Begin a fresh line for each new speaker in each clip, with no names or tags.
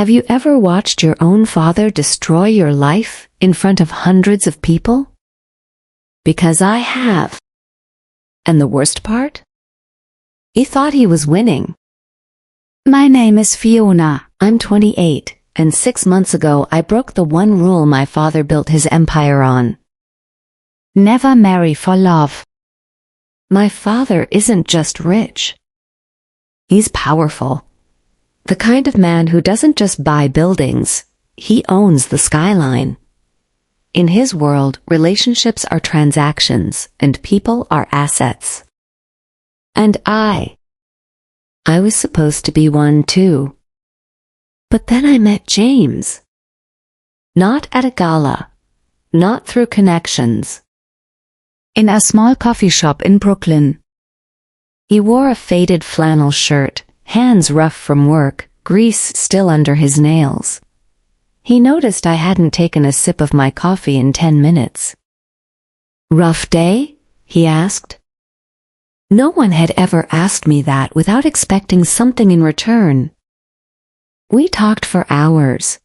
Have you ever watched your own father destroy your life in front of hundreds of people? Because I have. And the worst part? He thought he was winning.
My name is Fiona.
I'm 28, and 6 months ago I broke the one rule my father built his empire on.
Never marry for love.
My father isn't just rich. He's powerful. The kind of man who doesn't just buy buildings, he owns the skyline. In his world, relationships are transactions and people are assets. And I was supposed to be one too. But then I met James. Not at a gala, not through connections.
In a small coffee shop in Brooklyn.
He wore a faded flannel shirt, hands rough from work, grease still under his nails. He noticed I hadn't taken a sip of my coffee in 10 minutes. "Rough day?" he asked. No one had ever asked me that without expecting something in return. We talked for hours.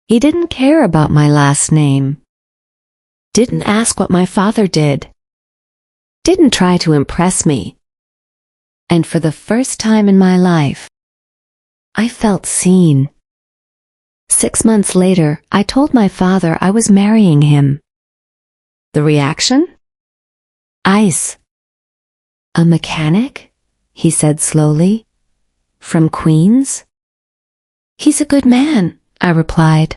He didn't care about my last name. Didn't ask what my father did. Didn't try to impress me. And for the first time in my life, I felt seen. 6 months later, I told my father I was marrying him. The reaction? Ice. "A mechanic?" he said slowly. "From Queens?" "He's a good man," I replied.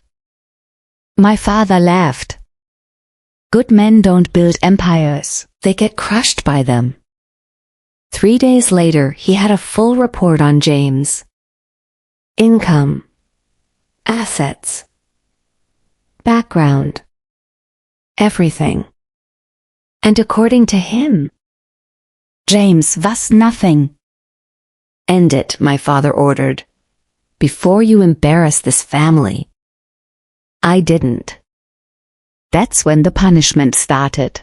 My father laughed. Good men don't build empires.
They get crushed by them. 3 days later, he had a full report on James. Income. Assets. Background. Everything. And according to him,
James was nothing.
"End it," my father ordered, "before you embarrass this family." I didn't.
That's when the punishment started.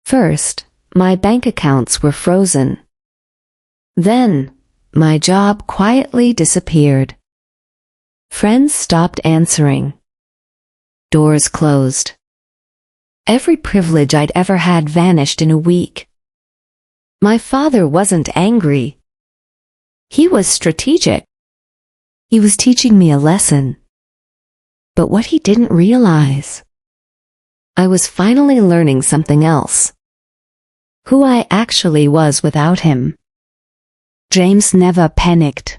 First, my bank accounts were frozen. Then, my job quietly disappeared. Friends stopped answering. Doors closed. Every privilege I'd ever had vanished in a week. My father wasn't angry. He was strategic. He was teaching me a lesson. But what he didn't realize, I was finally learning something else. Who I actually was without him.
James never panicked.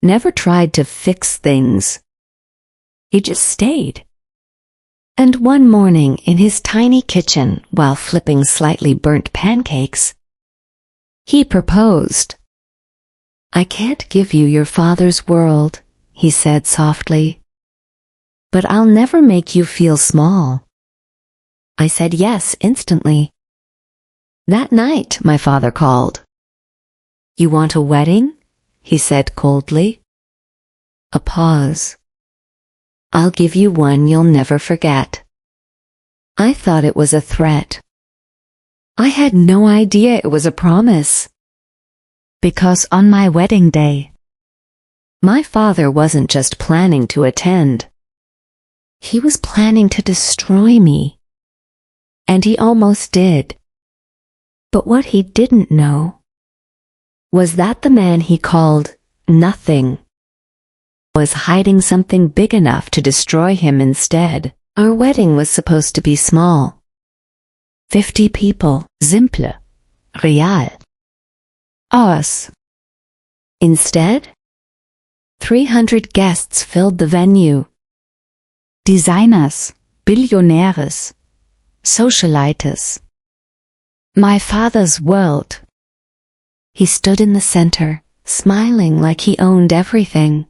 Never tried to fix things. He just stayed. And one morning in his tiny kitchen, while flipping slightly burnt pancakes, he proposed. "I can't give you your father's world," he said softly. "But I'll never make you feel small." I said yes instantly. That night, my father called. "You want a wedding?" he said coldly. A pause. "I'll give you one you'll never forget." I thought it was a threat. I had no idea it was a promise.
Because on my wedding day,
my father wasn't just planning to attend. He was planning to destroy me. And he almost did. But what he didn't know was that the man he called nothing was hiding something big enough to destroy him instead. Our wedding was supposed to be small. 50 people.
Simple. Real.
Us. Instead, 300 guests filled the venue.
Designers, Billionäres, Socialites. My father's world.
He stood in the center, smiling like he owned everything.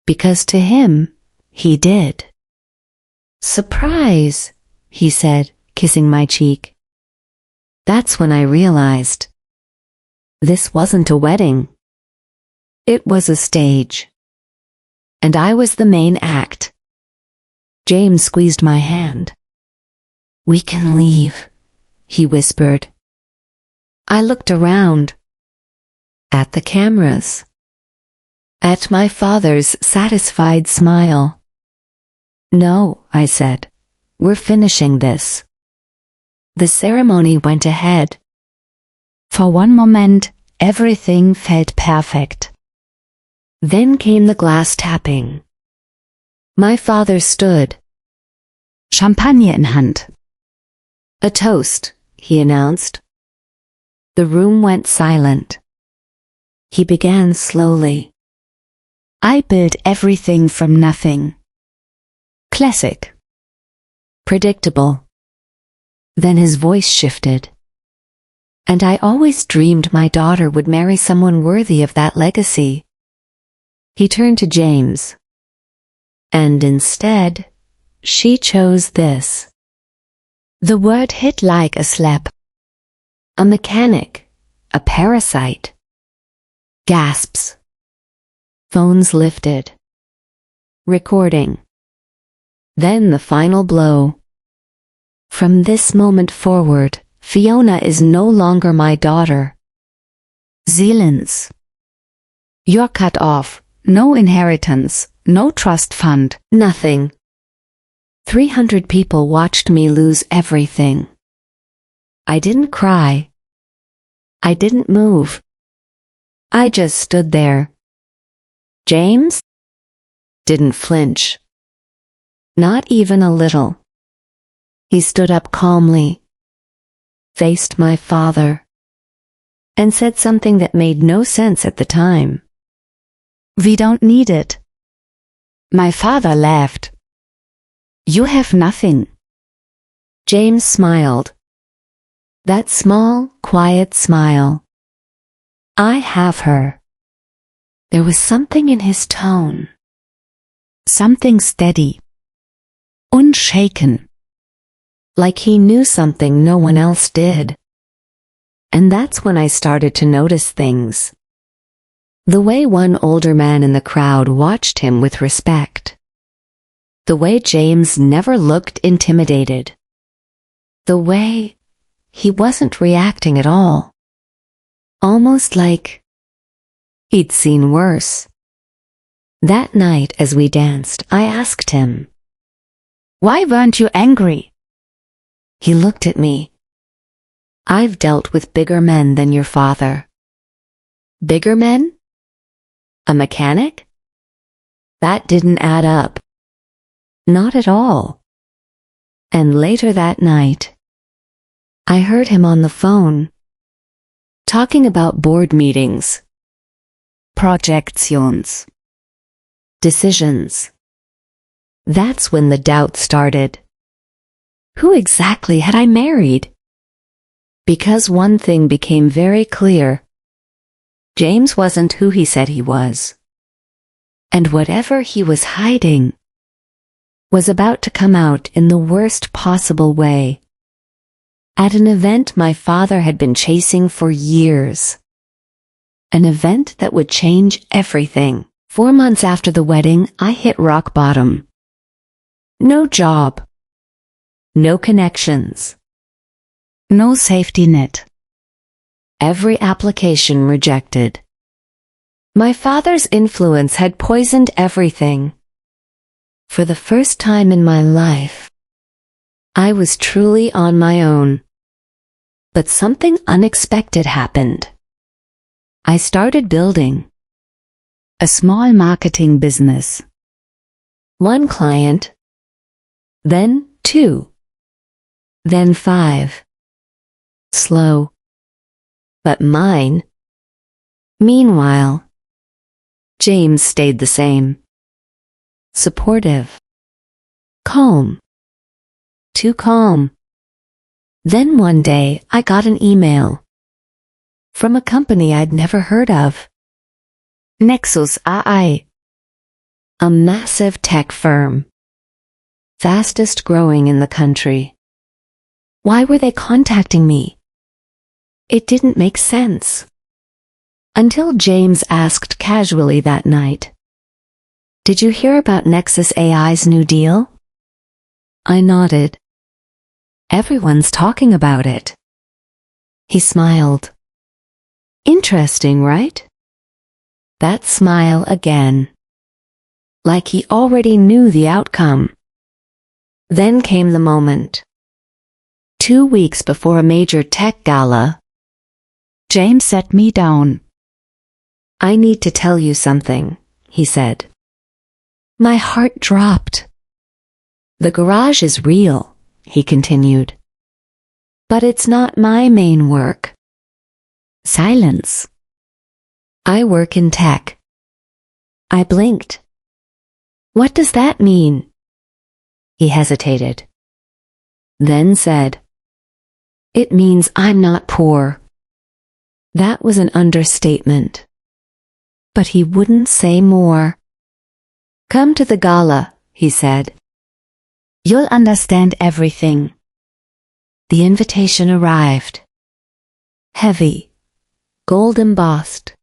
Because to him, he did. "Surprise," he said, kissing my cheek. That's when I realized. This wasn't a wedding. It was a stage. And I was the main act. James squeezed my hand. "We can leave," he whispered. I looked around. At the cameras. at my father's satisfied smile. "No," I said. "We're finishing this." The ceremony went ahead.
For one moment, everything felt perfect.
Then came the glass tapping. My father stood.
Champagner in Hand.
"A toast," he announced. The room went silent. He began slowly.
I built everything from nothing. Classic.
Predictable. Then his voice shifted. "And I always dreamed my daughter would marry someone worthy of that legacy." He turned to James. "And instead, she chose this."
The word hit like a slap.
A mechanic. A parasite. Gasps. Phones lifted. Recording. Then the final blow. "From this moment forward, Fiona is no longer my daughter."
Silence. You're cut off. No inheritance, no trust fund.
Nothing. 300 people watched me lose everything. I didn't cry. I didn't move. I just stood there. James? Didn't flinch. Not even a little. He stood up calmly, faced my father, and said something that made no sense at the time.
We don't need it. My father laughed. You have nothing.
James smiled. That small, quiet smile. I have her. There was something in his tone.
Something steady. Unshaken.
Like he knew something no one else did. And that's when I started to notice things. The way one older man in the crowd watched him with respect. The way James never looked intimidated. The way he wasn't reacting at all. Almost like he'd seen worse. That night as we danced, I asked him,
"Why weren't you angry?"
He looked at me. "I've dealt with bigger men than your father." Bigger men? A mechanic? That didn't add up. Not at all. And later that night, I heard him on the phone, talking about board meetings,
Projections,
decisions. That's when the doubt started. Who exactly had I married? Because one thing became very clear. James wasn't who he said he was. And whatever he was hiding was about to come out in the worst possible way. At an event my father had been chasing for years. An event that would change everything. 4 months after the wedding, I hit rock bottom. No job. No connections.
no safety net.
Every application rejected. My father's influence had poisoned everything. For the first time in my life, I was truly on my own. But something unexpected happened. I started building.
A small marketing business.
1 client. Then 2. Then 5. Slow. But mine. Meanwhile, James stayed the same. Supportive. Calm. Too calm. Then one day I got an email from a company I'd never heard of.
Nexus AI.
A massive tech firm. Fastest growing in the country. Why were they contacting me? It didn't make sense. Until James asked casually that night, "Did you hear about Nexus AI's new deal?" I nodded. "Everyone's talking about it." He smiled. "Interesting, right?" That smile again. Like he already knew the outcome. Then came the moment. 2 weeks before a major tech gala,
James sat me down.
"I need to tell you something," he said. My heart dropped. "The garage is real," he continued. "But it's not my main work."
Silence.
"I work in tech." I blinked. "What does that mean?" He hesitated. Then said, "It means I'm not poor." That was an understatement. But he wouldn't say more. "Come to the gala," he said.
You'll understand everything.
The invitation arrived. Heavy, gold embossed.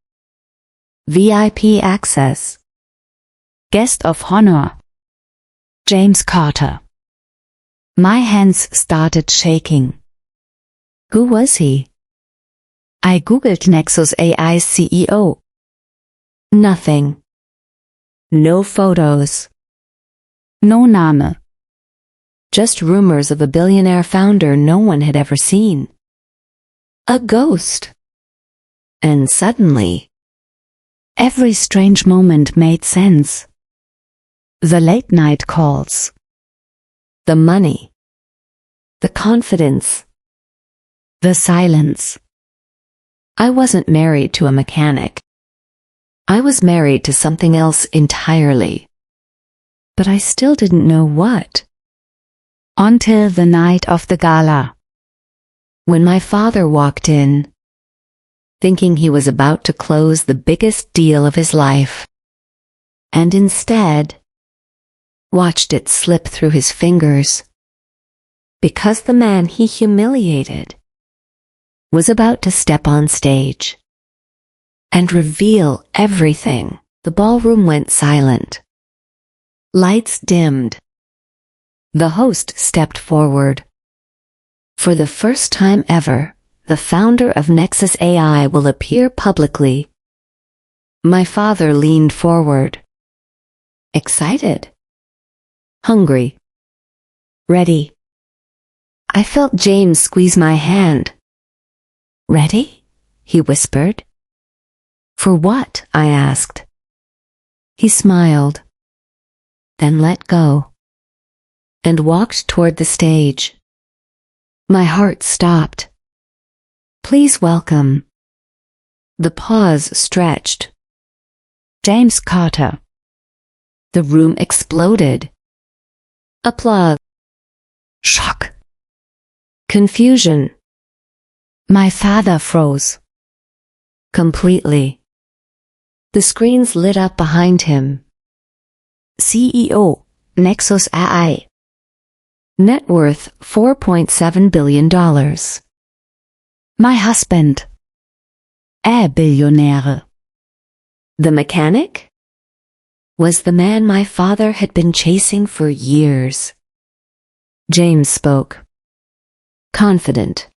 VIP access.
Guest of honor. James Carter. My hands started shaking.
Who was he?
I googled Nexus AI CEO.
Nothing. No photos.
No Name.
Just rumors of a billionaire founder no one had ever seen. A ghost. And suddenly,
every strange moment made sense. The late night calls.
The money. The confidence.
The silence.
I wasn't married to a mechanic. I was married to something else entirely. But I still didn't know what.
Until the night of the gala.
When my father walked in, thinking he was about to close the biggest deal of his life, and instead watched it slip through his fingers, because the man he humiliated was about to step on stage and reveal everything. The ballroom went silent. Lights dimmed. The host stepped forward. For the first time ever, the founder of Nexus AI will appear publicly. My father leaned forward. Excited. Hungry. Ready. I felt James squeeze my hand. "Ready?" he whispered. "For what?" I asked. He smiled, then let go, and walked toward the stage. My heart stopped. "Please welcome." The pause stretched.
James Carter.
The room exploded. Applause. Shock. Confusion.
My father froze.
Completely. The screens lit up behind him.
CEO, Nexus AI.
Net worth $4.7 billion.
My husband. Billionäre.
The mechanic? Was the man my father had been chasing for years. James spoke. Confident.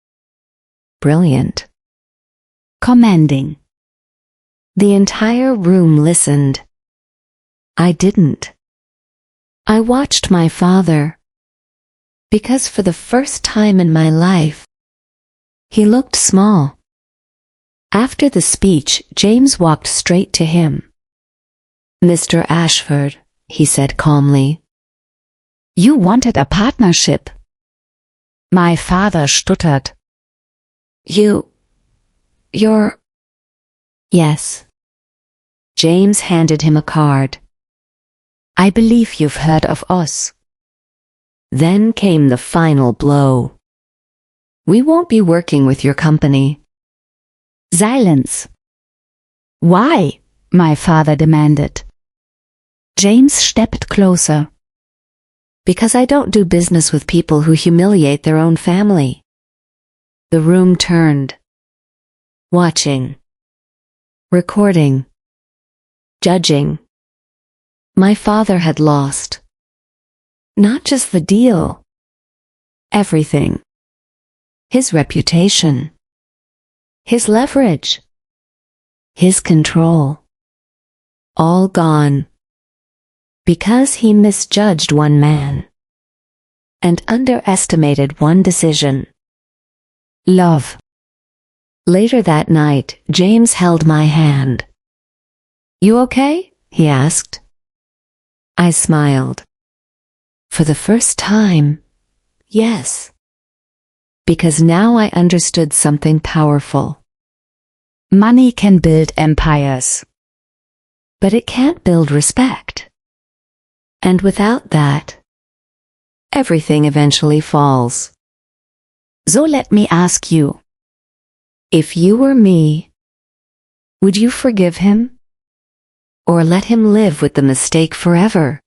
Brilliant.
Commanding.
The entire room listened. I didn't. I watched my father. Because for the first time in my life, he looked small. After the speech, James walked straight to him. "Mr. Ashford," he said calmly.
You wanted a partnership. My father stuttered.
You're... Yes. James handed him a card.
I believe you've heard of us.
Then came the final blow. "We won't be working with your company."
Silence. Why? My father demanded. James stepped closer.
"Because I don't do business with people who humiliate their own family." The room turned. Watching. Recording. Judging. My father had lost. Not just the deal. Everything. His reputation. His leverage. His control. All gone. Because he misjudged one man. And underestimated one decision.
Love.
Later that night, James held my hand. You okay? He asked. I smiled. For the first time, yes. Because now I understood something powerful.
Money can build empires.
But it can't build respect. And without that, everything eventually falls.
So let me ask you.
If you were me, would you forgive him? Or let him live with the mistake forever?